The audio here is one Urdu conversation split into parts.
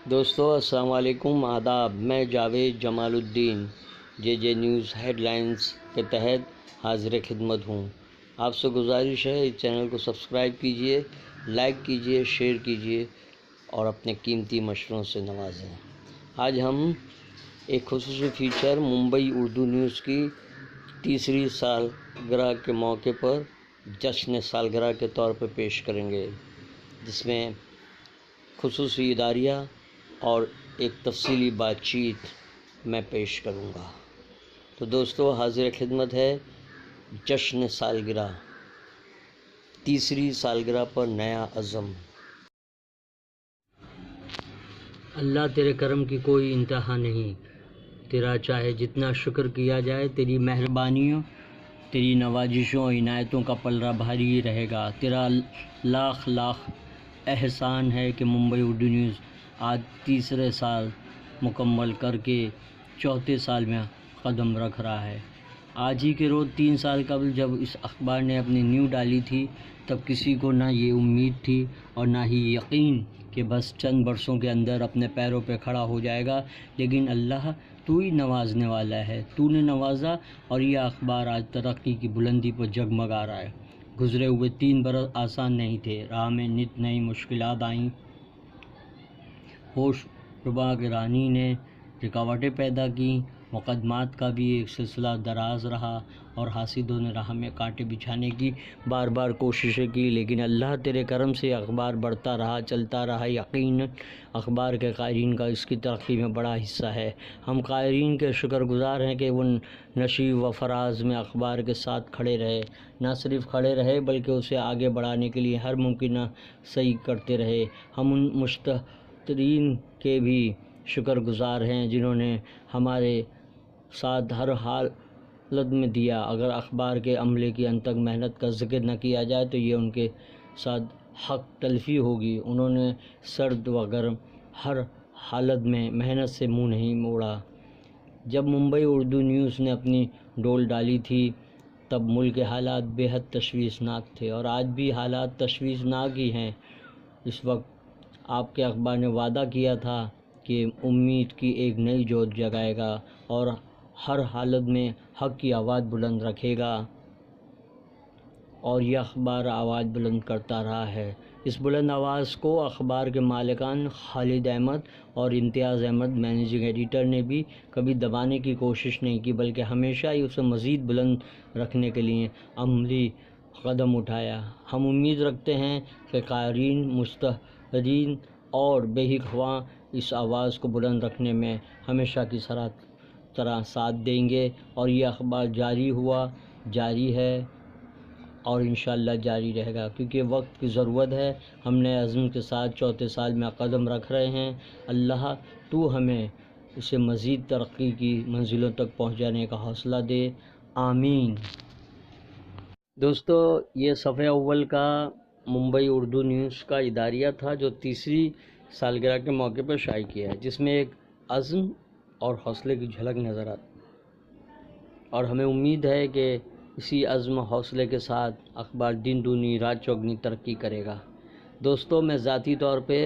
دوستو السلام علیکم، آداب۔ میں جاوید جمال الدین جے نیوز ہیڈ لائنز کے تحت حاضر خدمت ہوں۔ آپ سے گزارش ہے اس چینل کو سبسکرائب کیجئے، لائک کیجئے، شیئر کیجئے اور اپنے قیمتی مشوروں سے نوازیں۔ آج ہم ایک خصوصی فیچر ممبئی اردو نیوز کی تیسری سالگرہ کے موقع پر جشن سالگرہ کے طور پر پیش کریں گے، جس میں خصوصی اداریہ اور ایک تفصیلی بات چیت میں پیش کروں گا۔ تو دوستو حاضر خدمت ہے جشن سالگرہ، تیسری سالگرہ پر نیا عزم۔ اللہ تیرے کرم کی کوئی انتہا نہیں، تیرا چاہے جتنا شکر کیا جائے، تیری مہربانیوں، تیری نوازشوں اور عنایتوں کا پلڑا بھاری ہی رہے گا۔ تیرا لاکھ لاکھ احسان ہے کہ ممبئی اردو نیوز آج تیسرے سال مکمل کر کے چوتھے سال میں قدم رکھ رہا ہے۔ آج ہی کے روز 3 سال قبل جب اس اخبار نے اپنی نیو ڈالی تھی، تب کسی کو نہ یہ امید تھی اور نہ ہی یقین کہ بس چند برسوں کے اندر اپنے پیروں پہ کھڑا ہو جائے گا، لیکن اللہ تو ہی نوازنے والا ہے، تو نے نوازا اور یہ اخبار آج ترقی کی بلندی پر جگمگا رہا ہے۔ گزرے ہوئے 3 برس آسان نہیں تھے، راہ میں نت نئی مشکلات آئیں، ہوش ربا گرانی نے رکاوٹیں پیدا کیں، مقدمات کا بھی ایک سلسلہ دراز رہا اور حاسدوں نے راہ میں کانٹے بچھانے کی بار بار کوششیں کی، لیکن اللہ تیرے کرم سے اخبار بڑھتا رہا، چلتا رہا۔ یقیناً اخبار کے قائرین کا اس کی ترقی میں بڑا حصہ ہے۔ ہم قائرین کے شکر گزار ہیں کہ وہ نشیب و فراز میں اخبار کے ساتھ کھڑے رہے، نہ صرف کھڑے رہے بلکہ اسے آگے بڑھانے کے لیے ہر ممکنہ سعی کرتے رہے۔ ہم ان مشترین کے بھی شکر گزار ہیں جنہوں نے ہمارے ساتھ ہر حالت میں دیا۔ اگر اخبار کے عملے کی انتھک محنت کا ذکر نہ کیا جائے تو یہ ان کے ساتھ حق تلفی ہوگی۔ انہوں نے سرد و گرم ہر حالت میں محنت سے منہ نہیں موڑا۔ جب ممبئی اردو نیوز نے اپنی ڈول ڈالی تھی تب ملک کے حالات بے حد تشویشناک تھے اور آج بھی حالات تشویشناک ہی ہیں۔ اس وقت آپ کے اخبار نے وعدہ کیا تھا کہ امید کی ایک نئی جوت جگائے گا اور ہر حالت میں حق کی آواز بلند رکھے گا، اور یہ اخبار آواز بلند کرتا رہا ہے۔ اس بلند آواز کو اخبار کے مالکان خالد احمد اور امتیاز احمد مینیجنگ ایڈیٹر نے بھی کبھی دبانے کی کوشش نہیں کی، بلکہ ہمیشہ ہی اسے مزید بلند رکھنے کے لیے عملی قدم اٹھایا۔ ہم امید رکھتے ہیں کہ قائرین، مشترین اور بے خواہاں اس آواز کو بلند رکھنے میں ہمیشہ کی طرح ساتھ دیں گے، اور یہ اخبار جاری ہوا، جاری ہے اور انشاءاللہ جاری رہے گا، کیونکہ وقت کی ضرورت ہے۔ ہم نئے عزم کے ساتھ چوتھے سال میں قدم رکھ رہے ہیں۔ اللہ تو ہمیں اسے مزید ترقی کی منزلوں تک پہنچانے کا حوصلہ دے، آمین۔ دوستو یہ صفحہ اول کا ممبئی اردو نیوز کا اداریہ تھا جو تیسری سالگرہ کے موقع پر شائع کیا ہے، جس میں ایک عزم اور حوصلے کی جھلک نظر آتی اور ہمیں امید ہے کہ اسی عزم و حوصلے کے ساتھ اخبار دن دگنی رات چوگنی ترقی کرے گا۔ دوستو میں ذاتی طور پہ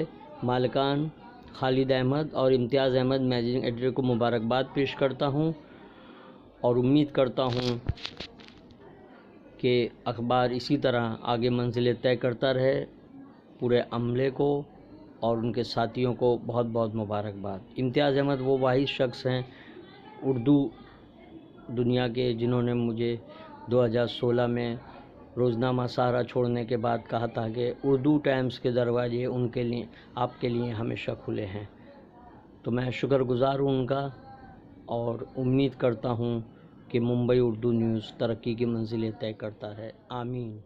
مالکان خالد احمد اور امتیاز احمد مینیجنگ ایڈیٹر کو مبارکباد پیش کرتا ہوں اور امید کرتا ہوں کہ اخبار اسی طرح آگے منزلیں طے کرتا رہے۔ پورے عملے کو اور ان کے ساتھیوں کو بہت بہت مبارکباد۔ امتیاز احمد وہ واحد شخص ہیں اردو دنیا کے جنہوں نے مجھے 2016 میں روزنامہ سہارا چھوڑنے کے بعد کہا تھا کہ اردو ٹائمز کے دروازے ان کے لیے، آپ کے لیے ہمیشہ کھلے ہیں۔ تو میں شکر گزار ہوں ان کا اور امید کرتا ہوں کہ ممبئی اردو نیوز ترقی کی منزلیں طے کرتا ہے، آمین۔